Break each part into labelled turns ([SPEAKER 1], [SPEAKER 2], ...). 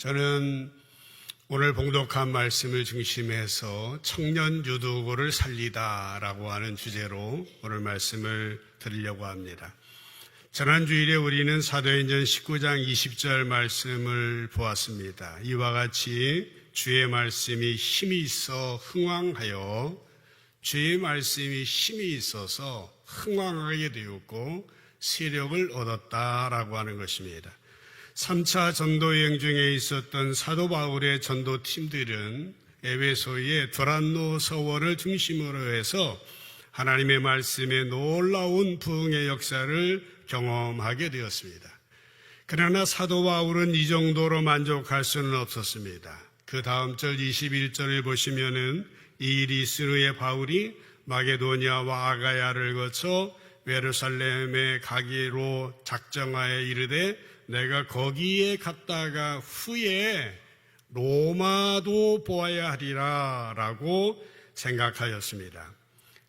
[SPEAKER 1] 저는 오늘 봉독한 말씀을 중심해서 청년 유두고를 살리다라고 하는 주제로 오늘 말씀을 드리려고 합니다. 지난 주일에 우리는 사도행전 19장 20절 말씀을 보았습니다. 이와 같이 주의 말씀이 힘이 있어 흥왕하여 주의 말씀이 힘이 있어서 흥왕하게 되었고 세력을 얻었다라고 하는 것입니다. 3차 전도여행 중에 있었던 사도 바울의 전도팀들은 에베소의 두란노 서원을 중심으로 해서 하나님의 말씀에 놀라운 부흥의 역사를 경험하게 되었습니다. 그러나 사도 바울은 이 정도로 만족할 수는 없었습니다. 그 다음 절 21절을 보시면은 이 일이 있은 후에 바울이 마게도니아와 아가야를 거쳐 예루살렘에 가기로 작정하여 이르되 내가 거기에 갔다가 후에 로마도 보아야 하리라 라고 생각하였습니다.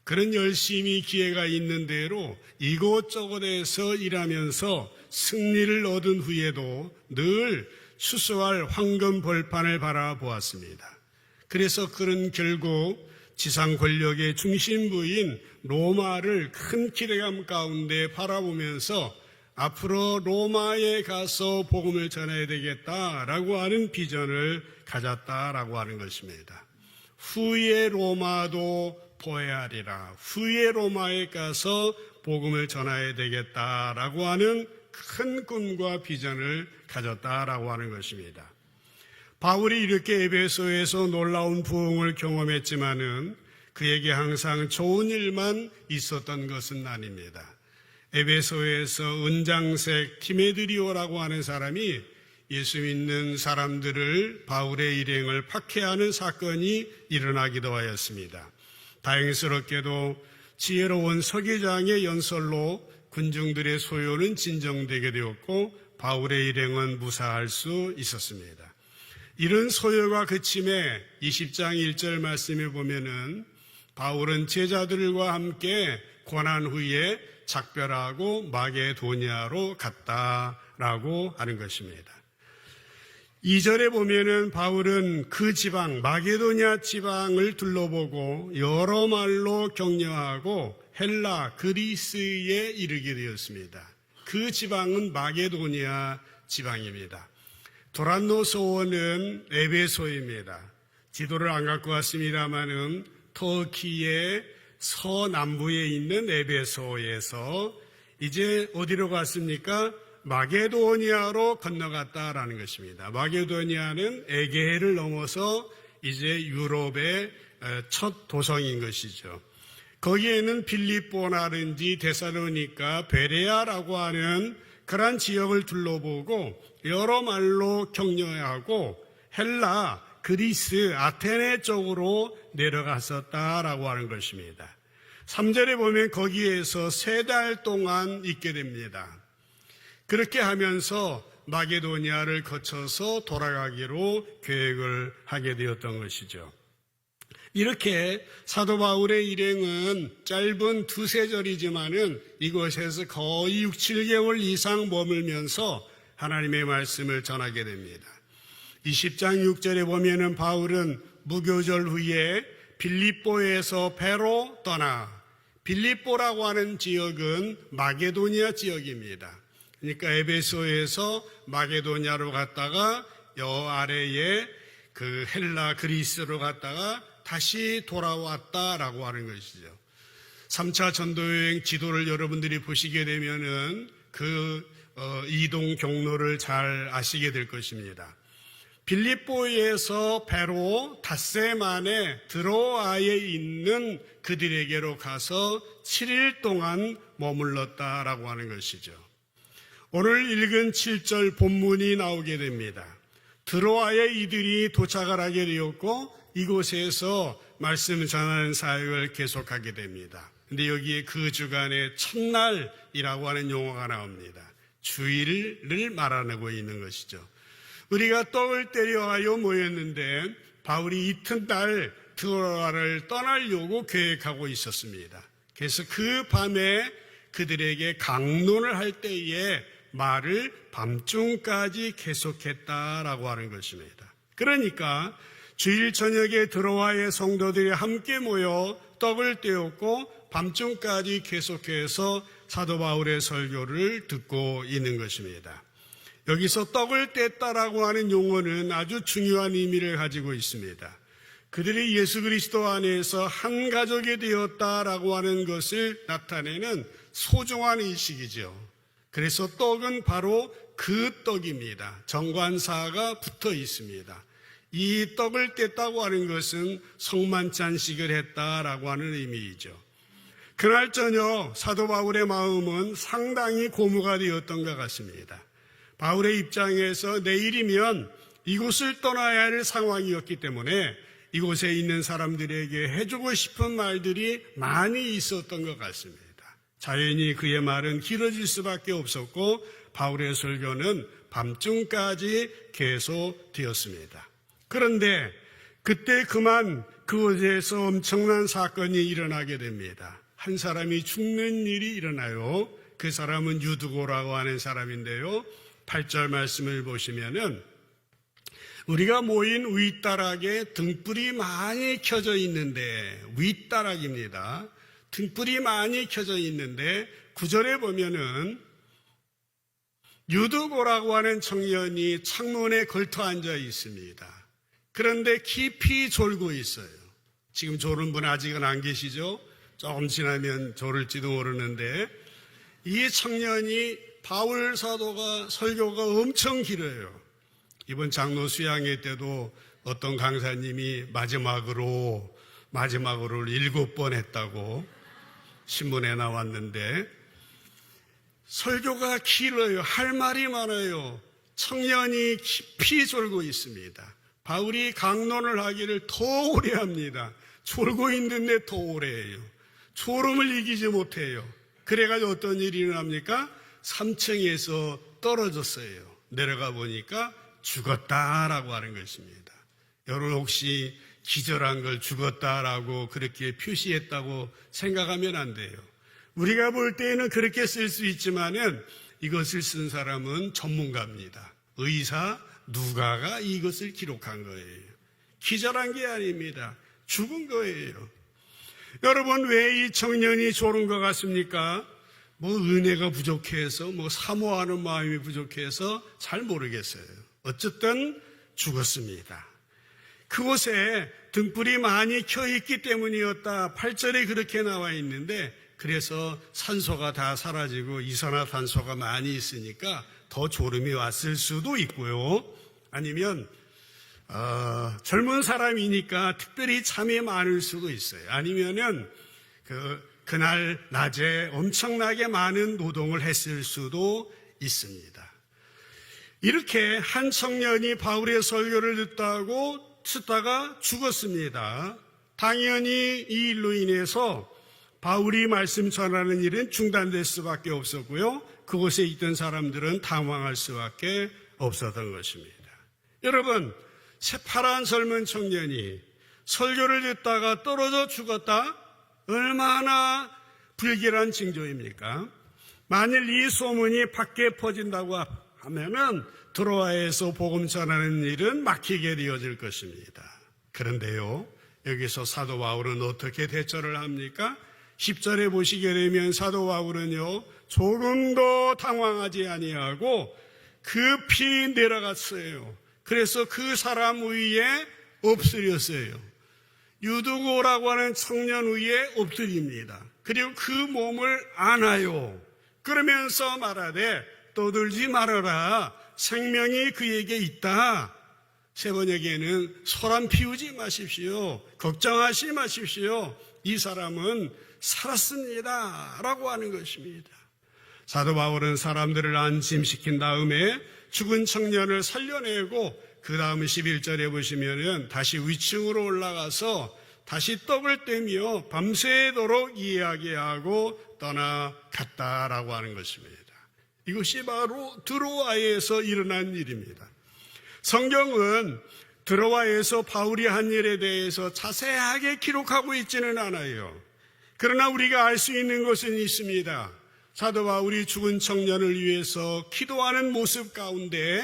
[SPEAKER 1] 그런 열심히 기회가 있는 대로 이곳저곳에서 일하면서 승리를 얻은 후에도 늘 수수할 황금 벌판을 바라보았습니다. 그래서 그는 결국 지상 권력의 중심부인 로마를 큰 기대감 가운데 바라보면서 앞으로 로마에 가서 복음을 전해야 되겠다라고 하는 비전을 가졌다라고 하는 것입니다. 후에 로마도 보아야 하리라. 후에 로마에 가서 복음을 전해야 되겠다라고 하는 큰 꿈과 비전을 가졌다라고 하는 것입니다. 바울이 이렇게 에베소에서 놀라운 부흥을 경험했지만은 그에게 항상 좋은 일만 있었던 것은 아닙니다. 에베소에서 은장색 디메드리오라고 하는 사람이 예수 믿는 사람들을 바울의 일행을 박해하는 사건이 일어나기도 하였습니다. 다행스럽게도 지혜로운 서기장의 연설로 군중들의 소요는 진정되게 되었고 바울의 일행은 무사할 수 있었습니다. 이런 소요가 그침에 20장 1절 말씀에 보면은 바울은 제자들과 함께 고난 후에 작별하고 마게도니아로 갔다라고 하는 것입니다. 2절에 보면은 바울은 그 지방 마게도니아 지방을 둘러보고 여러 말로 격려하고 헬라 그리스에 이르게 되었습니다. 그 지방은 마게도니아 지방입니다. 두란노 서원은 에베소입니다. 지도를 안 갖고 왔습니다마는 터키의 서남부에 있는 에베소에서 이제 어디로 갔습니까? 마게도니아로 건너갔다라는 것입니다. 마게도니아는 에게해를 넘어서 이제 유럽의 첫 도성인 것이죠. 거기에는 빌립보라든지 데살로니가, 베레아라고 하는 그러한 지역을 둘러보고 여러 말로 격려하고 헬라, 그리스, 아테네 쪽으로 내려갔었다라고 하는 것입니다. 3절에 보면 거기에서 3달 동안 있게 됩니다. 그렇게 하면서 마게도니아를 거쳐서 돌아가기로 계획을 하게 되었던 것이죠. 이렇게 사도 바울의 일행은 짧은 2-3절이지만은 이곳에서 거의 6-7개월 이상 머물면서 하나님의 말씀을 전하게 됩니다. 20장 6절에 보면은 바울은 무교절 후에 빌립보에서 배로 떠나, 빌립보라고 하는 지역은 마게도니아 지역입니다. 그러니까 에베소에서 마게도니아로 갔다가 여 아래에 그 헬라 그리스로 갔다가 다시 돌아왔다라고 하는 것이죠. 3차 전도여행 지도를 여러분들이 보시게 되면은 그 이동 경로를 잘 아시게 될 것입니다. 빌립보에서 배로 닷새 만에 드로아에 있는 그들에게로 가서 7일 동안 머물렀다라고 하는 것이죠. 오늘 읽은 7절 본문이 나오게 됩니다. 드로아에 이들이 도착을 하게 되었고 이곳에서 말씀 전하는 사역을 계속하게 됩니다. 근데 여기에 그 주간의 첫날이라고 하는 용어가 나옵니다. 주일을 말하고 있는 것이죠. 우리가 떡을 때려하여 모였는데 바울이 이튿날 드로아를 떠나려고 계획하고 있었습니다. 그래서 그 밤에 그들에게 강론을 할 때에 말을 밤중까지 계속했다라고 하는 것입니다. 그러니까 주일 저녁에 드로아의 성도들이 함께 모여 떡을 떼었고 밤중까지 계속해서 사도 바울의 설교를 듣고 있는 것입니다. 여기서 떡을 뗐다라고 하는 용어는 아주 중요한 의미를 가지고 있습니다. 그들이 예수 그리스도 안에서 한 가족이 되었다라고 하는 것을 나타내는 소중한 의식이죠. 그래서 떡은 바로 그 떡입니다. 정관사가 붙어 있습니다. 이 떡을 뗐다고 하는 것은 성만찬식을 했다라고 하는 의미이죠. 그날 저녁 사도 바울의 마음은 상당히 고무가 되었던 것 같습니다. 바울의 입장에서 내일이면 이곳을 떠나야 할 상황이었기 때문에 이곳에 있는 사람들에게 해주고 싶은 말들이 많이 있었던 것 같습니다. 자연히 그의 말은 길어질 수밖에 없었고 바울의 설교는 밤중까지 계속되었습니다. 그런데 그때 그만 그곳에서 엄청난 사건이 일어나게 됩니다. 한 사람이 죽는 일이 일어나요. 그 사람은 유두고라고 하는 사람인데요. 8절 말씀을 보시면은 우리가 모인 윗다락에 등불이 많이 켜져 있는데, 윗다락입니다. 등불이 많이 켜져 있는데 9절에 보면은 유두고라고 하는 청년이 창문에 걸터 앉아 있습니다. 그런데 깊이 졸고 있어요. 지금 졸은 분 아직은 안 계시죠? 조금 지나면 졸을지도 모르는데 이 청년이 바울 사도가 설교가 엄청 길어요. 이번 장로 수양회 때도 어떤 강사님이 마지막으로 7번 했다고 신문에 나왔는데 설교가 길어요. 할 말이 많아요. 청년이 깊이 졸고 있습니다. 바울이 강론을 하기를 더 오래 합니다. 졸고 있는데 더 오래 해요. 졸음을 이기지 못해요. 그래가지고 어떤 일이 일어납니까? 3층에서 떨어졌어요. 내려가 보니까 죽었다라고 하는 것입니다. 여러분 혹시 기절한 걸 죽었다라고 그렇게 표시했다고 생각하면 안 돼요. 우리가 볼 때에는 그렇게 쓸 수 있지만은 이것을 쓴 사람은 전문가입니다. 의사 누가가 이것을 기록한 거예요. 기절한 게 아닙니다. 죽은 거예요. 여러분 왜 이 청년이 졸은 것 같습니까? 뭐 은혜가 부족해서 사모하는 마음이 부족해서 잘 모르겠어요. 어쨌든 죽었습니다. 그곳에 등불이 많이 켜있기 때문이었다. 8절에 그렇게 나와 있는데 그래서 산소가 다 사라지고 이산화탄소가 많이 있으니까 더 졸음이 왔을 수도 있고요. 아니면 젊은 사람이니까 특별히 잠이 많을 수도 있어요. 아니면은 그날 낮에 엄청나게 많은 노동을 했을 수도 있습니다. 이렇게 한 청년이 바울의 설교를 듣다가 죽었습니다. 당연히 이 일로 인해서 바울이 말씀 전하는 일은 중단될 수밖에 없었고요. 그곳에 있던 사람들은 당황할 수밖에 없었던 것입니다. 여러분, 새파란 젊은 청년이 설교를 듣다가 떨어져 죽었다? 얼마나 불길한 징조입니까? 만일 이 소문이 밖에 퍼진다고 하면은 드로아에서 복음 전하는 일은 막히게 되어질 것입니다. 그런데요, 여기서 사도 바울은 어떻게 대처를 합니까? 10절에 보시게 되면 사도 바울은요, 조금도 당황하지 아니하고 급히 내려갔어요. 그래서 그 사람 위에 엎드렸어요. 유두고라고 하는 청년 위에 엎드립니다. 그리고 그 몸을 안아요. 그러면서 말하되 떠들지 말아라. 생명이 그에게 있다. 세 번역에는 소란 피우지 마십시오. 걱정하지 마십시오. 이 사람은 살았습니다. 라고 하는 것입니다. 사도 바울은 사람들을 안심시킨 다음에 죽은 청년을 살려내고 그 다음 11절에 보시면은 다시 위층으로 올라가서 다시 떡을 떼며 밤새도록 이야기하고 떠나갔다라고 하는 것입니다. 이것이 바로 드로아에서 일어난 일입니다. 성경은 드로아에서 바울이 한 일에 대해서 자세하게 기록하고 있지는 않아요. 그러나 우리가 알 수 있는 것은 있습니다. 사도 바울이 죽은 청년을 위해서 기도하는 모습 가운데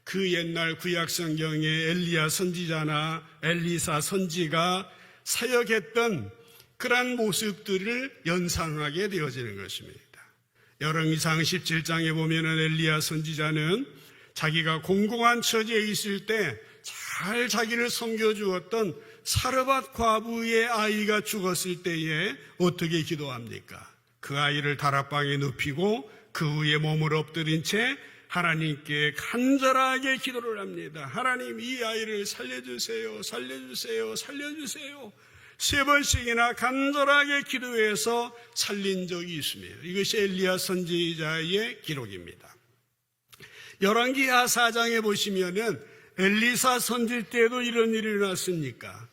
[SPEAKER 1] 그 옛날 구약 성경에 엘리야 선지자나 엘리사 선지가 사역했던 그러한 모습들을 연상하게 되어지는 것입니다. 열왕기상 17장에 보면은 엘리야 선지자는 자기가 공공한 처지에 있을 때 잘 자기를 섬겨주었던 사르밧 과부의 아이가 죽었을 때에 어떻게 기도합니까? 그 아이를 다락방에 눕히고 그 위에 몸을 엎드린 채 하나님께 간절하게 기도를 합니다. 하나님, 이 아이를 살려주세요, 살려주세요, 살려주세요. 3번씩이나 간절하게 기도해서 살린 적이 있습니다. 이것이 엘리야 선지자의 기록입니다. 열왕기하 4장에 보시면은 엘리사 선지 때도 이런 일이 일어났습니다.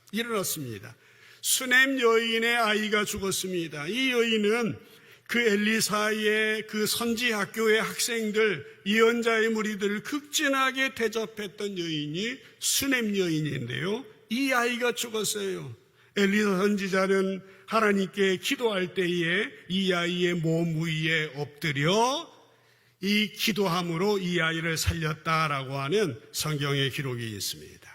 [SPEAKER 1] 수넴 여인의 아이가 죽었습니다. 이 여인은 그 엘리사의 그 선지 학교의 학생들, 예언자의 무리들을 극진하게 대접했던 여인이 수넴 여인인데요. 이 아이가 죽었어요. 엘리사 선지자는 하나님께 기도할 때에 이 아이의 몸 위에 엎드려 이 기도함으로 이 아이를 살렸다라고 하는 성경의 기록이 있습니다.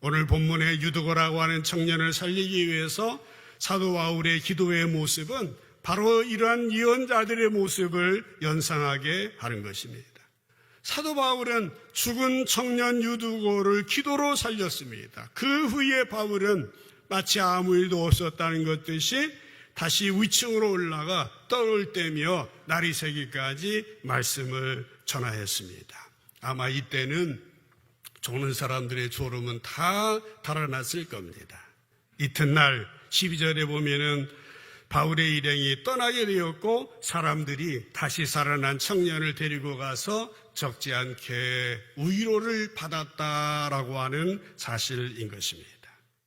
[SPEAKER 1] 오늘 본문의 유두고라고 하는 청년을 살리기 위해서 사도 바울의 기도의 모습은 바로 이러한 예언자들의 모습을 연상하게 하는 것입니다. 사도 바울은 죽은 청년 유두고를 기도로 살렸습니다. 그 후에 바울은 마치 아무 일도 없었다는 것 듯이 다시 위층으로 올라가 떡을 떼며 날이 새기까지 말씀을 전하였습니다. 아마 이때는 조는 사람들의 졸음은 다 달아났을 겁니다. 이튿날 12절에 보면은 바울의 일행이 떠나게 되었고 사람들이 다시 살아난 청년을 데리고 가서 적지 않게 위로를 받았다라고 하는 사실인 것입니다.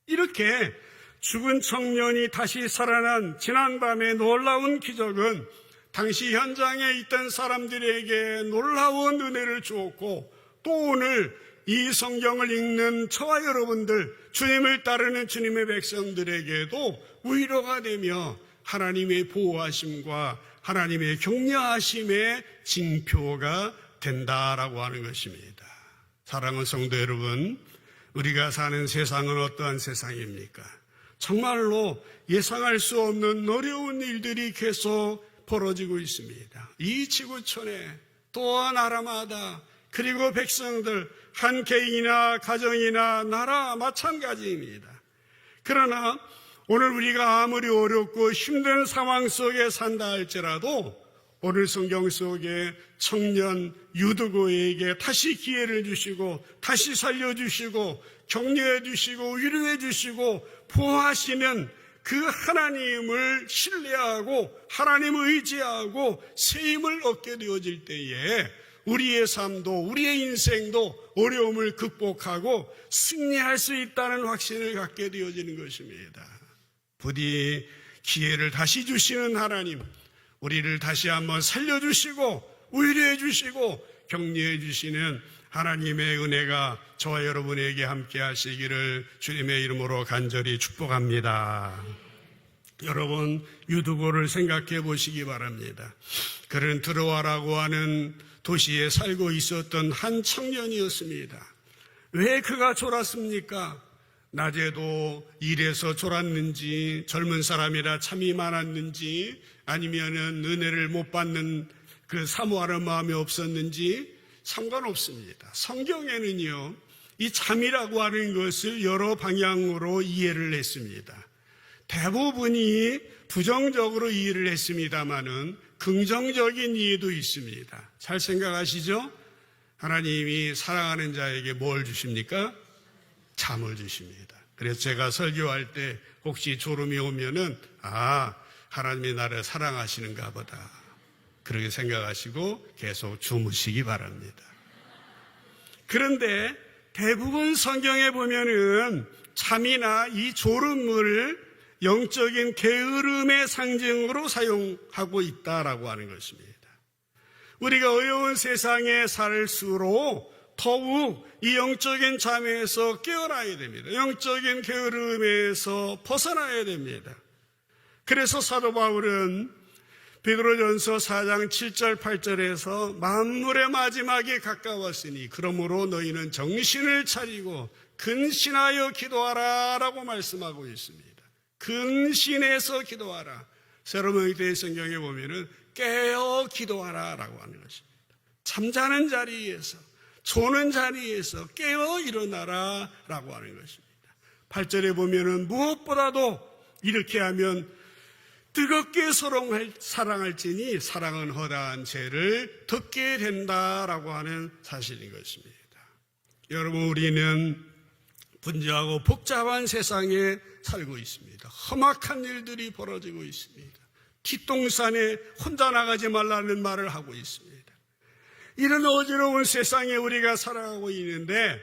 [SPEAKER 1] 이렇게 죽은 청년이 다시 살아난 지난밤의 놀라운 기적은 당시 현장에 있던 사람들에게 놀라운 은혜를 주었고 또 오늘 이 성경을 읽는 저와 여러분들, 주님을 따르는 주님의 백성들에게도 위로가 되며 하나님의 보호하심과 하나님의 격려하심의 징표가 된다라고 하는 것입니다. 사랑하는 성도 여러분, 우리가 사는 세상은 어떠한 세상입니까? 정말로 예상할 수 없는 어려운 일들이 계속 벌어지고 있습니다. 이 지구촌에 또한 나라마다 그리고 백성들, 한 개인이나 가정이나 나라 마찬가지입니다. 그러나 오늘 우리가 아무리 어렵고 힘든 상황 속에 산다 할지라도 오늘 성경 속에 청년 유두고에게 다시 기회를 주시고 다시 살려주시고 격려해 주시고 위로해 주시고 보호하시는 그 하나님을 신뢰하고 하나님을 의지하고 세임을 얻게 되어질 때에 우리의 삶도 우리의 인생도 어려움을 극복하고 승리할 수 있다는 확신을 갖게 되어지는 것입니다. 부디 기회를 다시 주시는 하나님, 우리를 다시 한번 살려주시고 위로해 주시고 격려해 주시는 하나님의 은혜가 저와 여러분에게 함께 하시기를 주님의 이름으로 간절히 축복합니다. 여러분, 유두고를 생각해 보시기 바랍니다. 그는 드로아라고 하는 도시에 살고 있었던 한 청년이었습니다. 왜 그가 졸았습니까? 낮에도 일해서 졸았는지, 젊은 사람이라 잠이 많았는지, 아니면은 은혜를 못 받는 그 사모하는 마음이 없었는지 상관없습니다. 성경에는요, 이 잠이라고 하는 것을 여러 방향으로 이해를 했습니다. 대부분이 부정적으로 이해를 했습니다마는 긍정적인 이해도 있습니다. 잘 생각하시죠? 하나님이 사랑하는 자에게 뭘 주십니까? 잠을 주십니다. 그래서 제가 설교할 때 혹시 졸음이 오면은 하나님이 나를 사랑하시는가 보다, 그렇게 생각하시고 계속 주무시기 바랍니다. 그런데 대부분 성경에 보면은 잠이나 이 졸음을 영적인 게으름의 상징으로 사용하고 있다라고 하는 것입니다. 우리가 어려운 세상에 살수록 더욱 이 영적인 잠에서 깨어나야 됩니다. 영적인 게으름에서 벗어나야 됩니다. 그래서 사도 바울은 베드로전서 4장 7절 8절에서 만물의 마지막에 가까웠으니 그러므로 너희는 정신을 차리고 근신하여 기도하라 라고 말씀하고 있습니다. 근신해서 기도하라. 새로운 대 성경에 보면은 깨어 기도하라 라고 하는 것입니다. 잠자는 자리에서, 조는 자리에서 깨어 일어나라 라고 하는 것입니다. 8절에 보면은 무엇보다도 이렇게 하면 뜨겁게 사랑할지니 사랑은 허다한 죄를 덮게 된다라고 하는 사실인 것입니다. 여러분, 우리는 분주하고 복잡한 세상에 살고 있습니다. 험악한 일들이 벌어지고 있습니다. 뒷동산에 혼자 나가지 말라는 말을 하고 있습니다. 이런 어지러운 세상에 우리가 살아가고 있는데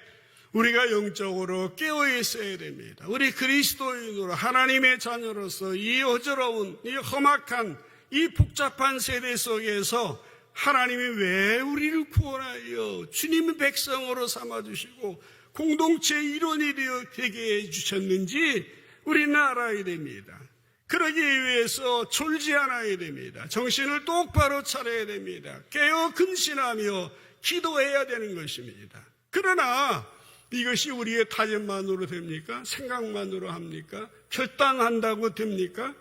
[SPEAKER 1] 우리가 영적으로 깨어 있어야 됩니다. 우리 그리스도인으로 하나님의 자녀로서 이 어지러운, 이 험악한, 이 복잡한 세대 속에서 하나님이 왜 우리를 구원하여 주님의 백성으로 삼아주시고 공동체의 일원이 되게 해주셨는지 우리는 알아야 됩니다. 그러기 위해서 졸지 않아야 됩니다. 정신을 똑바로 차려야 됩니다. 깨어 근신하며 기도해야 되는 것입니다. 그러나 이것이 우리의 다짐만으로 됩니까? 생각만으로 합니까? 결단한다고 됩니까?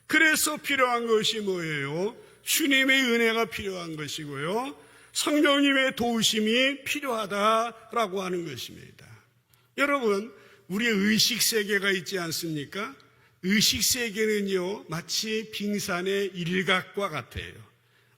[SPEAKER 1] 그래서 필요한 것이 뭐예요? 주님의 은혜가 필요한 것이고요. 성령님의 도우심이 필요하다라고 하는 것입니다. 여러분, 우리의 의식세계가 있지 않습니까? 의식세계는요, 마치 빙산의 일각과 같아요.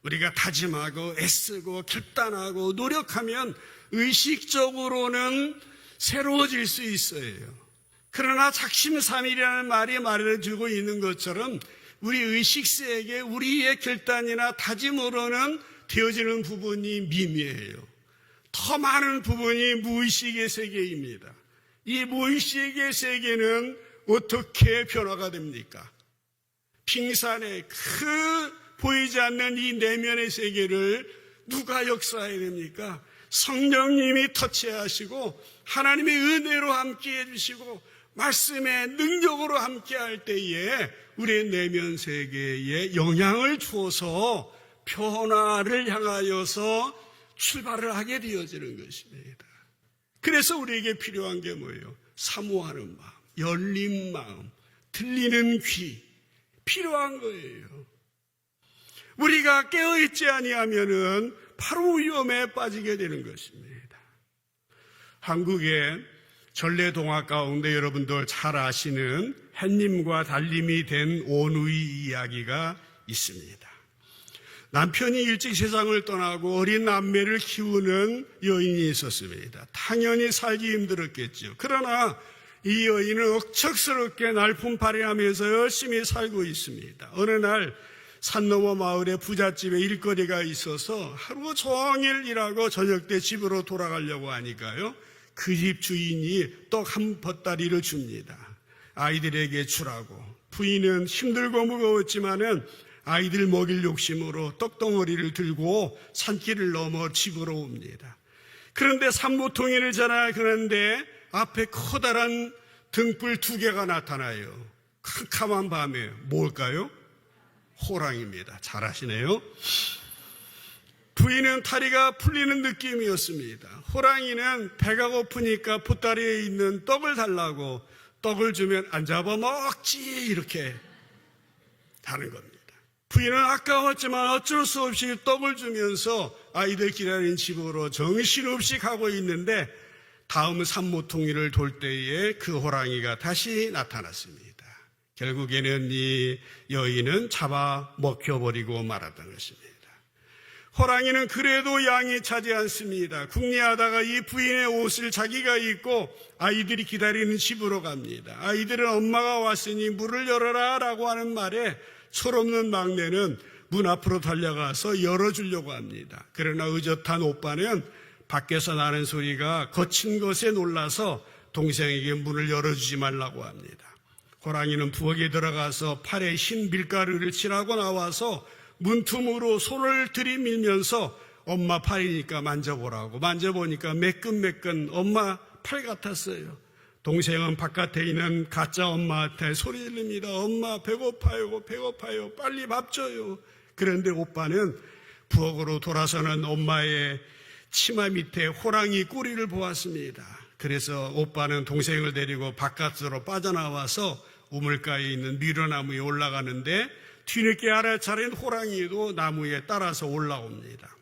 [SPEAKER 1] 우리가 다짐하고 애쓰고 결단하고 노력하면 의식적으로는 새로워질 수 있어요. 그러나 작심삼일이라는 말이 말해주고 있는 것처럼 우리 의식세계, 우리의 결단이나 다짐으로는 되어지는 부분이 미미해요. 더 많은 부분이 무의식의 세계입니다. 이 무의식의 세계는 어떻게 변화가 됩니까? 빙산의 보이지 않는 이 내면의 세계를 누가 역사해야 됩니까? 성령님이 터치하시고 하나님의 은혜로 함께 해주시고 말씀의 능력으로 함께 할 때에 우리의 내면 세계에 영향을 주어서 변화를 향하여서 출발을 하게 되어지는 것입니다. 그래서 우리에게 필요한 게 뭐예요? 사모하는 마음, 열린 마음, 들리는 귀 필요한 거예요. 우리가 깨어있지 아니하면은 바로 위험에 빠지게 되는 것입니다. 한국의 전래동화 가운데 여러분들 잘 아시는 햇님과 달님이 된 오누이 이야기가 있습니다. 남편이 일찍 세상을 떠나고 어린 남매를 키우는 여인이 있었습니다. 당연히 살기 힘들었겠죠. 그러나 이 여인은 억척스럽게 날품팔이하면서 열심히 살고 있습니다. 어느 날 산 너머 마을에 부잣집에 일거리가 있어서 하루 종일 일하고 저녁 때 집으로 돌아가려고 하니까요, 그 집 주인이 떡 한 보따리를 줍니다. 아이들에게 주라고. 부인은 힘들고 무거웠지만은 아이들 먹일 욕심으로 떡덩어리를 들고 산길을 넘어 집으로 옵니다. 그런데 산모통일을 전하는데 앞에 커다란 등불 2개가 나타나요. 캄캄한 밤에. 뭘까요? 호랑이입니다. 잘 아시네요. 부인은 다리가 풀리는 느낌이었습니다. 호랑이는 배가 고프니까 보따리에 있는 떡을 달라고 떡을 주면 안 잡아먹지 이렇게 하는 겁니다. 부인은 아까웠지만 어쩔 수 없이 떡을 주면서 아이들 기다리는 집으로 정신없이 가고 있는데 다음 산모통일을 돌 때에 그 호랑이가 다시 나타났습니다. 결국에는 이 여인은 잡아 먹혀버리고 말았던 것입니다. 호랑이는 그래도 양이 차지 않습니다. 궁리하다가 이 부인의 옷을 자기가 입고 아이들이 기다리는 집으로 갑니다. 아이들은 엄마가 왔으니 문을 열어라 라고 하는 말에 철없는 막내는 문 앞으로 달려가서 열어주려고 합니다. 그러나 의젓한 오빠는 밖에서 나는 소리가 거친 것에 놀라서 동생에게 문을 열어주지 말라고 합니다. 호랑이는 부엌에 들어가서 팔에 흰 밀가루를 칠하고 나와서 문틈으로 손을 들이밀면서 엄마 팔이니까 만져보라고. 만져보니까 매끈매끈 엄마 팔 같았어요. 동생은 바깥에 있는 가짜 엄마한테 소리 지릅니다. 엄마 배고파요, 배고파요. 빨리 밥 줘요. 그런데 오빠는 부엌으로 돌아서는 엄마의 치마 밑에 호랑이 꼬리를 보았습니다. 그래서 오빠는 동생을 데리고 바깥으로 빠져나와서 우물가에 있는 미루나무에 올라가는데 뒤늦게 알아차린 호랑이도 나무에 따라서 올라옵니다.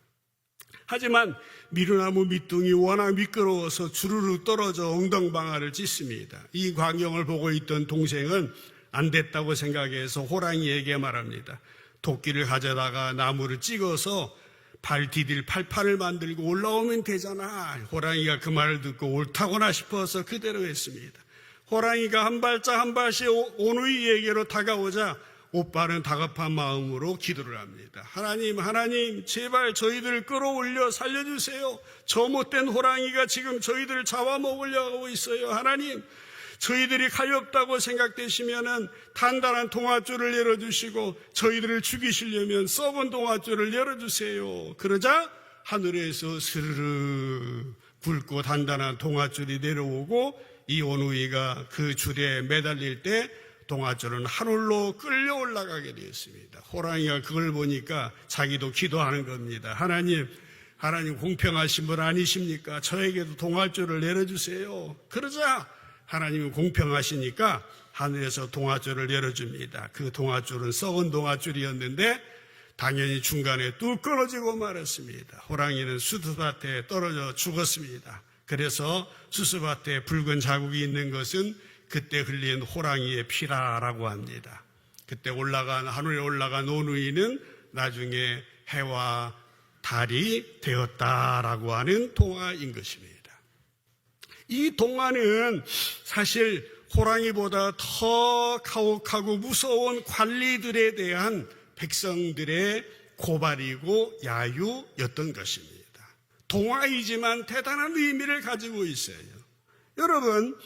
[SPEAKER 1] 하지만 미루나무 밑둥이 워낙 미끄러워서 주르르 떨어져 엉덩방아를 찢습니다. 이 광경을 보고 있던 동생은 안 됐다고 생각해서 호랑이에게 말합니다. 도끼를 가져다가 나무를 찍어서 발 디딜 팔판을 만들고 올라오면 되잖아. 호랑이가 그 말을 듣고 옳다거나 싶어서 그대로 했습니다. 호랑이가 한 발짝 한 발씩 오누이에게로 다가오자 오빠는 다급한 마음으로 기도를 합니다. 하나님, 제발 저희들을 끌어올려 살려주세요. 저 못된 호랑이가 지금 저희들을 잡아먹으려고 하고 있어요. 하나님, 저희들이 가엾다고 생각되시면은 단단한 동아줄을 열어주시고 저희들을 죽이시려면 썩은 동아줄을 열어주세요. 그러자 하늘에서 스르르 굵고 단단한 동아줄이 내려오고 이 오누이가 그 줄에 매달릴 때 동아줄은 하늘로 끌려 올라가게 되었습니다. 호랑이가 그걸 보니까 자기도 기도하는 겁니다. 하나님 공평하신 분 아니십니까? 저에게도 동아줄을 내려주세요. 그러자 하나님은 공평하시니까 하늘에서 동아줄을 열어줍니다. 그 동아줄은 썩은 동아줄이었는데 당연히 중간에 뚝 끊어지고 말았습니다. 호랑이는 수수밭에 떨어져 죽었습니다. 그래서 수수밭에 붉은 자국이 있는 것은 그때 흘린 호랑이의 피라라고 합니다. 그때 하늘에 올라간 오누이는 나중에 해와 달이 되었다라고 하는 동화인 것입니다. 이 동화는 사실 호랑이보다 더 가혹하고 무서운 관리들에 대한 백성들의 고발이고 야유였던 것입니다. 동화이지만 대단한 의미를 가지고 있어요. 여러분,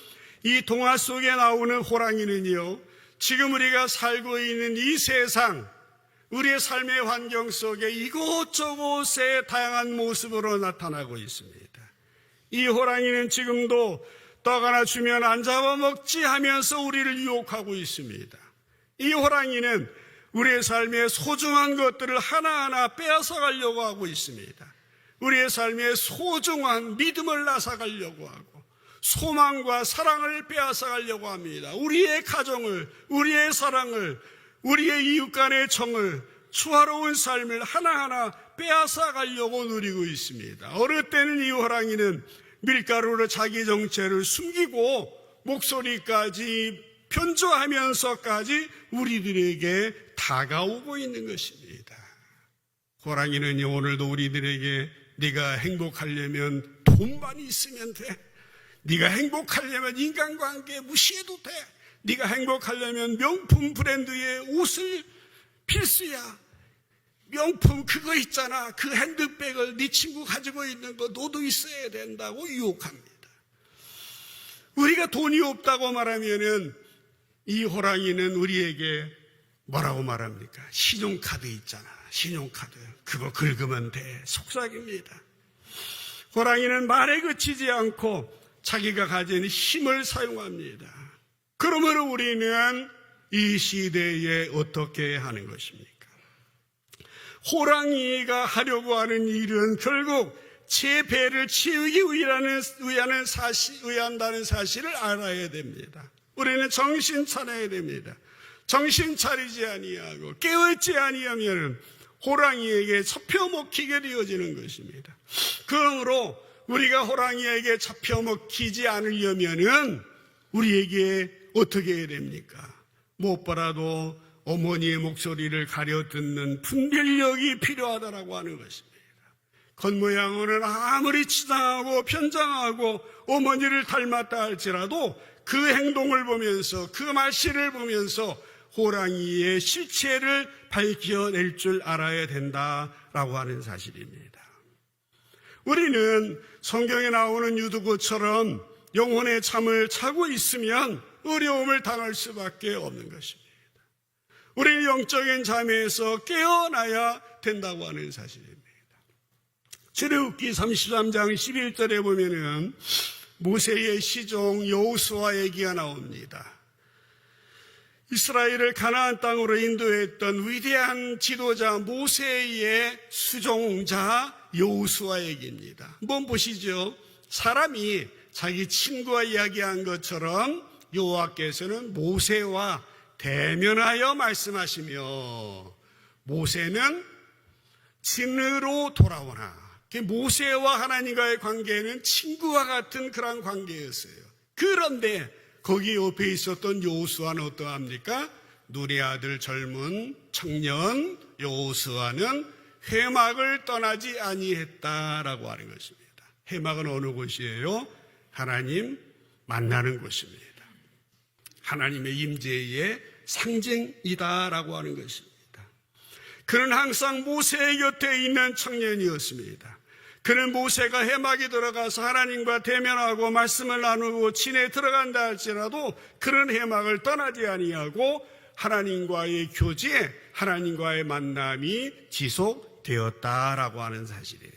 [SPEAKER 1] 이 동화 속에 나오는 호랑이는요, 지금 우리가 살고 있는 이 세상, 우리의 삶의 환경 속에 이곳저곳의 다양한 모습으로 나타나고 있습니다. 이 호랑이는 지금도 떡 하나 주면 안 잡아먹지 하면서 우리를 유혹하고 있습니다. 이 호랑이는 우리의 삶의 소중한 것들을 하나하나 빼앗아가려고 하고 있습니다. 우리의 삶의 소중한 믿음을 앗아가려고 하고 소망과 사랑을 빼앗아가려고 합니다. 우리의 가정을, 우리의 사랑을, 우리의 이웃 간의 정을, 수화로운 삶을 하나하나 빼앗아가려고 누리고 있습니다. 어느 때는 이 호랑이는 밀가루로 자기 정체를 숨기고 목소리까지 변조하면서까지 우리들에게 다가오고 있는 것입니다. 호랑이는 오늘도 우리들에게 네가 행복하려면 돈만 있으면 돼. 네가 행복하려면 인간관계 무시해도 돼. 네가 행복하려면 명품 브랜드의 옷을 필수야. 명품 그거 있잖아. 그 핸드백을 네 친구 가지고 있는 거 너도 있어야 된다고 유혹합니다. 우리가 돈이 없다고 말하면은 이 호랑이는 우리에게 뭐라고 말합니까? 신용카드 있잖아. 신용카드. 그거 긁으면 돼. 속삭입니다. 호랑이는 말에 그치지 않고 자기가 가진 힘을 사용합니다. 그러므로 우리는 이 시대에 어떻게 하는 것입니까? 호랑이가 하려고 하는 일은 결국 제 배를 채우기 위한다는 사실을 알아야 됩니다. 우리는 정신 차려야 됩니다. 정신 차리지 아니하고 깨어있지 아니하면 호랑이에게 잡혀먹히게 되어지는 것입니다. 그러므로 우리가 호랑이에게 잡혀먹히지 않으려면은 우리에게 어떻게 해야 됩니까? 무엇보다도 어머니의 목소리를 가려 듣는 분별력이 필요하다라고 하는 것입니다. 겉모양으로는 아무리 치장하고 편장하고 어머니를 닮았다 할지라도 그 행동을 보면서 그 말씨를 보면서 호랑이의 실체를 밝혀낼 줄 알아야 된다라고 하는 사실입니다. 우리는 성경에 나오는 유두구처럼 영혼의 잠을 자고 있으면 어려움을 당할 수밖에 없는 것입니다. 우리는 영적인 잠에서 깨어나야 된다고 하는 사실입니다. 출애굽기 33장 11절에 보면은 모세의 시종 여호수아 얘기가 나옵니다. 이스라엘을 가나안 땅으로 인도했던 위대한 지도자 모세의 수종자 여호수아 얘기입니다. 한번 보시죠. 사람이 자기 친구와 이야기한 것처럼 여호와께서는 모세와 대면하여 말씀하시며 모세는 진으로 돌아오나. 모세와 하나님과의 관계는 친구와 같은 그런 관계였어요. 그런데 거기 옆에 있었던 여호수아는 어떠합니까? 눈의 아들 젊은 청년 여호수아는 회막을 떠나지 아니했다라고 하는 것입니다. 회막은 어느 곳이에요? 하나님 만나는 곳입니다. 하나님의 임재의 상징이다라고 하는 것입니다. 그는 항상 모세의 곁에 있는 청년이었습니다. 그는 모세가 회막에 들어가서 하나님과 대면하고 말씀을 나누고 진에 들어간다 할지라도 그는 회막을 떠나지 아니하고 하나님과의 교제, 하나님과의 만남이 지속되었다라고 하는 사실이에요.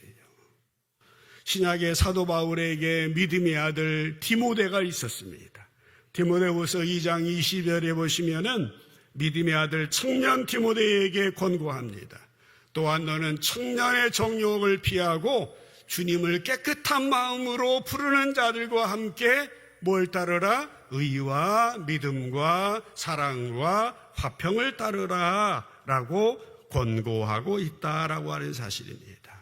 [SPEAKER 1] 신약의 사도 바울에게 믿음의 아들 디모데가 있었습니다. 디모데후서 2장 20절에 보시면은 믿음의 아들 청년 디모데에게 권고합니다. 또한 너는 청년의 정욕을 피하고 주님을 깨끗한 마음으로 부르는 자들과 함께 뭘 따르라? 의와 믿음과 사랑과 화평을 따르라 라고 권고하고 있다라고 하는 사실입니다.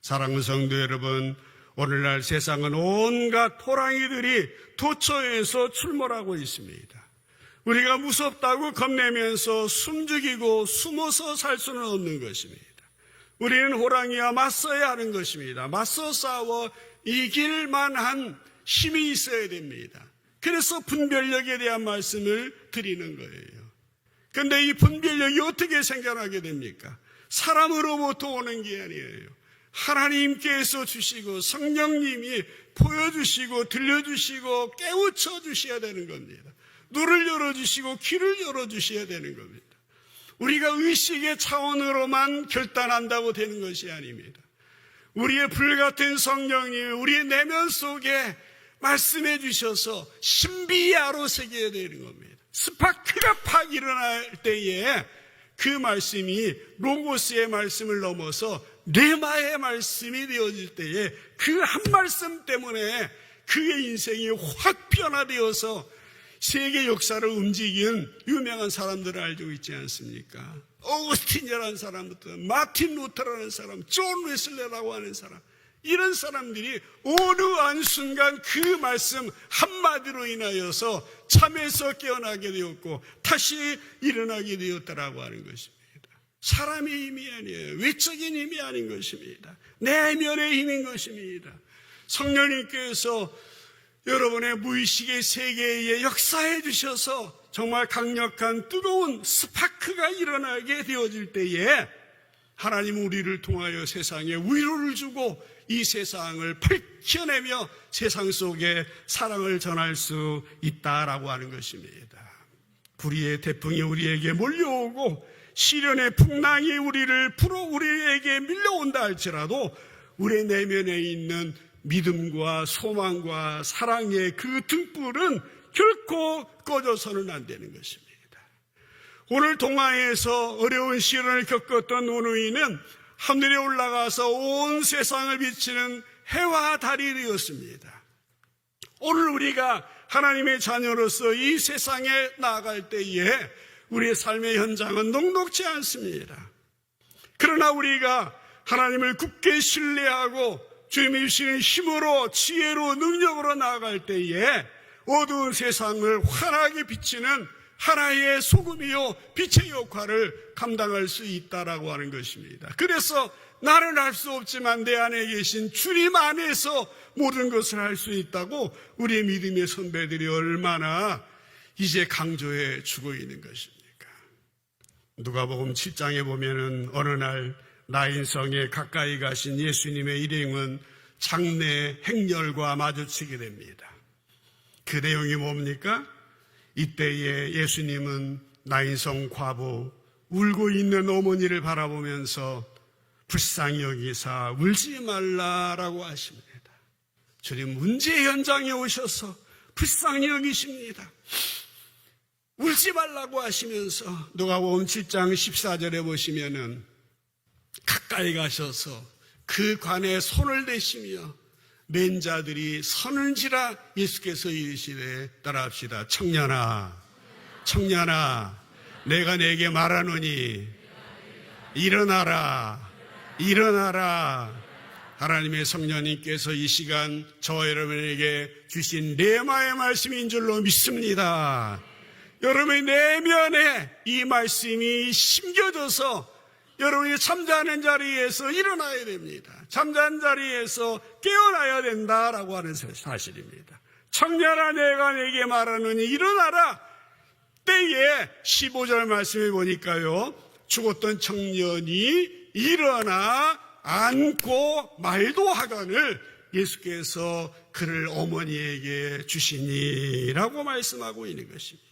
[SPEAKER 1] 사랑하는 성도 여러분, 오늘날 세상은 온갖 호랑이들이 도처에서 출몰하고 있습니다. 우리가 무섭다고 겁내면서 숨죽이고 숨어서 살 수는 없는 것입니다. 우리는 호랑이와 맞서야 하는 것입니다. 맞서 싸워 이길 만한 힘이 있어야 됩니다. 그래서 분별력에 대한 말씀을 드리는 거예요. 그런데 이 분별력이 어떻게 생겨나게 됩니까? 사람으로부터 오는 게 아니에요. 하나님께서 주시고 성령님이 보여주시고 들려주시고 깨우쳐 주셔야 되는 겁니다. 눈을 열어주시고 귀를 열어주셔야 되는 겁니다. 우리가 의식의 차원으로만 결단한다고 되는 것이 아닙니다. 우리의 불같은 성령님이 우리의 내면 속에 말씀해 주셔서 신비야로 새겨야 되는 겁니다. 스파크가 팍 일어날 때에 그 말씀이 로고스의 말씀을 넘어서 레마의 말씀이 되어질 때에 그 한 말씀 때문에 그의 인생이 확 변화되어서 세계 역사를 움직인 유명한 사람들을 알고 있지 않습니까? 어거스틴이라는 사람부터 마틴 루터라는 사람, 존 웨슬레라고 하는 사람, 이런 사람들이 어느 한순간 그 말씀 한마디로 인하여서 잠에서 깨어나게 되었고 다시 일어나게 되었다라고 하는 것입니다. 사람의 힘이 아니에요. 외적인 힘이 아닌 것입니다. 내면의 힘인 것입니다. 성령님께서 여러분의 무의식의 세계에 역사해 주셔서 정말 강력한 뜨거운 스파크가 일어나게 되어질 때에 하나님은 우리를 통하여 세상에 위로를 주고 이 세상을 밝혀내며 세상 속에 사랑을 전할 수 있다라고 하는 것입니다. 불의의 태풍이 우리에게 몰려오고 시련의 풍랑이 우리에게 밀려온다 할지라도 우리 내면에 있는 믿음과 소망과 사랑의 그 등불은 결코 꺼져서는 안 되는 것입니다. 오늘 동화에서 어려운 시련을 겪었던 노노이는 하늘에 올라가서 온 세상을 비치는 해와 달이 되었습니다. 오늘 우리가 하나님의 자녀로서 이 세상에 나아갈 때에 우리의 삶의 현장은 녹록지 않습니다. 그러나 우리가 하나님을 굳게 신뢰하고 주님이 주시는 힘으로 지혜로 능력으로 나아갈 때에 어두운 세상을 환하게 비치는 하나의 소금이요 빛의 역할을 감당할 수 있다라고 하는 것입니다. 그래서 나는 할 수 없지만 내 안에 계신 주님 안에서 모든 것을 할 수 있다고 우리의 믿음의 선배들이 얼마나 이제 강조해 주고 있는 것입니까? 누가복음 7장에 보면은 어느 날 나인성에 가까이 가신 예수님의 일행은 장래 행렬과 마주치게 됩니다. 그 내용이 뭡니까? 이때에 예수님은 나인성 과부 울고 있는 어머니를 바라보면서 불쌍히 여기사 울지 말라라고 하십니다. 주님 문제 현장에 오셔서 불쌍히 여기십니다. 울지 말라고 하시면서 누가복음 7장 14절에 보시면은 가까이 가셔서 그 관에 손을 대시며 맨 자들이 서는지라 예수께서 이르시되 따라합시다. 청년아, 청년아, 내가 내게 말하노니 일어나라, 일어나라. 하나님의 성령님께서 이 시간 저와 여러분에게 주신 레마의 말씀인 줄로 믿습니다. 여러분의 내면에 이 말씀이 심겨져서 여러분이 잠자는 자리에서 일어나야 됩니다. 잠자는 자리에서 깨어나야 된다라고 하는 사실입니다. 청년아, 내가 내게 말하노니 일어나라. 때에 15절 말씀해 보니까요, 죽었던 청년이 일어나 안고 말도 하거늘 예수께서 그를 어머니에게 주시니라고 말씀하고 있는 것입니다.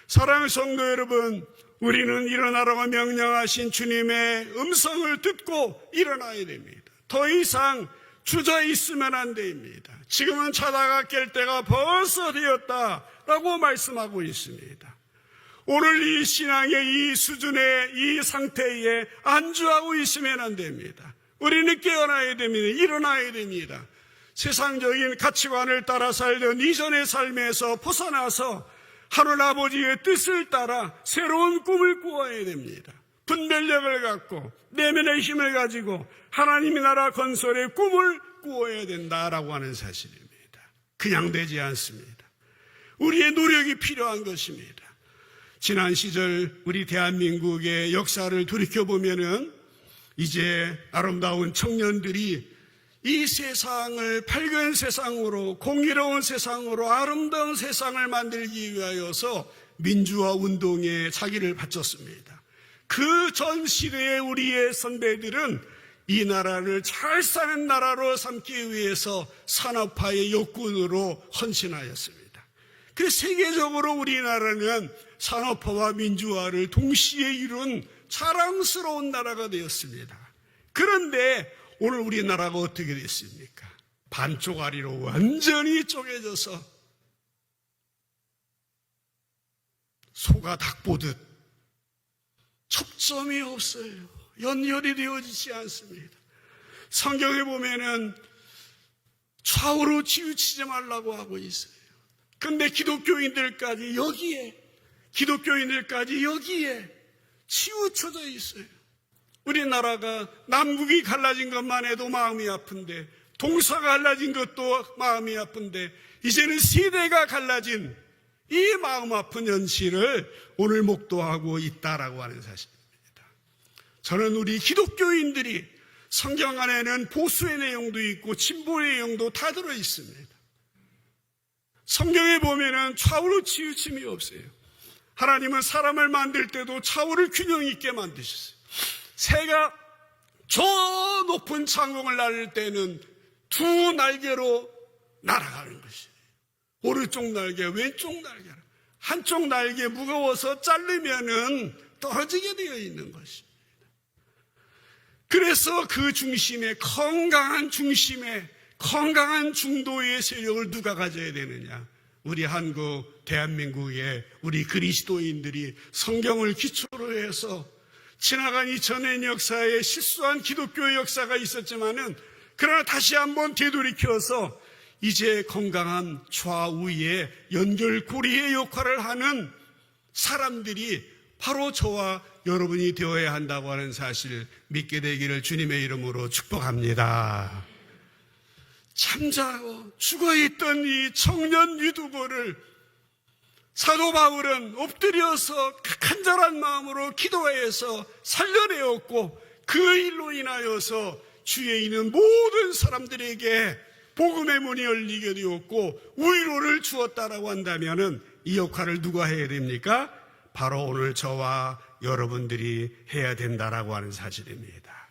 [SPEAKER 1] 사랑하는 성도 여러분, 우리는 일어나라고 명령하신 주님의 음성을 듣고 일어나야 됩니다. 더 이상 주저 있으면 안 됩니다. 지금은 자다가 깰 때가 벌써 되었다라고 말씀하고 있습니다. 오늘 이 신앙의 이 수준의 이 상태에 안주하고 있으면 안 됩니다. 우리는 깨어나야 됩니다. 일어나야 됩니다. 세상적인 가치관을 따라 살던 이전의 삶에서 벗어나서 하늘 아버지의 뜻을 따라 새로운 꿈을 꾸어야 됩니다. 분별력을 갖고 내면의 힘을 가지고 하나님의 나라 건설의 꿈을 꾸어야 된다라고 하는 사실입니다. 그냥 되지 않습니다. 우리의 노력이 필요한 것입니다. 지난 시절 우리 대한민국의 역사를 돌이켜보면은 이제 아름다운 청년들이 이 세상을 밝은 세상으로, 공의로운 세상으로, 아름다운 세상을 만들기 위하여서 민주화 운동에 자기를 바쳤습니다. 그 전 시대의 우리의 선배들은 이 나라를 잘 사는 나라로 삼기 위해서 산업화의 역군으로 헌신하였습니다. 그래서 세계적으로 우리나라는 산업화와 민주화를 동시에 이룬 자랑스러운 나라가 되었습니다. 그런데 오늘 우리나라가 어떻게 됐습니까? 반쪽아리로 완전히 쪼개져서 소가 닭 보듯 첩점이 없어요. 연결이 되어지지 않습니다. 성경에 보면은 좌우로 치우치지 말라고 하고 있어요. 근데 기독교인들까지 여기에 치우쳐져 있어요. 우리나라가 남북이 갈라진 것만 해도 마음이 아픈데, 동서가 갈라진 것도 마음이 아픈데, 이제는 세대가 갈라진 이 마음 아픈 현실을 오늘 목도하고 있다라고 하는 사실입니다. 저는 우리 기독교인들이 성경 안에는 보수의 내용도 있고 진보의 내용도 다 들어 있습니다. 성경에 보면은 좌우로 치우침이 없어요. 하나님은 사람을 만들 때도 좌우를 균형 있게 만드셨어요. 새가 저 높은 창공을 날릴 때는 두 날개로 날아가는 것이에요. 오른쪽 날개, 왼쪽 날개. 한쪽 날개 무거워서 자르면은 떨어지게 되어 있는 것입니다. 그래서 그 중심에, 건강한 중심에, 건강한 중도의 세력을 누가 가져야 되느냐? 우리 한국, 대한민국의 우리 그리스도인들이 성경을 기초로 해서 지나간 2000년 역사에 실수한 기독교의 역사가 있었지만은, 그러나 다시 한번 되돌이켜서 이제 건강한 좌우의 연결고리의 역할을 하는 사람들이 바로 저와 여러분이 되어야 한다고 하는 사실 믿게 되기를 주님의 이름으로 축복합니다. 잠자고 죽어있던 이 청년 유두보를 사도 바울은 엎드려서 간절한 마음으로 기도해서 살려내었고, 그 일로 인하여서 주위에 있는 모든 사람들에게 복음의 문이 열리게 되었고 위로를 주었다라고 한다면은 이 역할을 누가 해야 됩니까? 바로 오늘 저와 여러분들이 해야 된다라고 하는 사실입니다.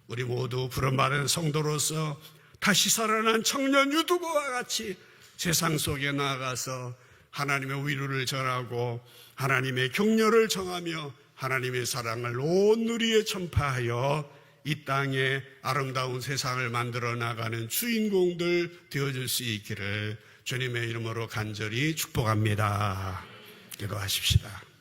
[SPEAKER 1] 우리 모두 부름받은 성도로서 다시 살아난 청년 유두보와 같이 세상 속에 나아가서 하나님의 위로를 전하고 하나님의 격려를 정하며 하나님의 사랑을 온 누리에 전파하여 이 땅에 아름다운 세상을 만들어 나가는 주인공들 되어줄 수 있기를 주님의 이름으로 간절히 축복합니다. 기도하십시다.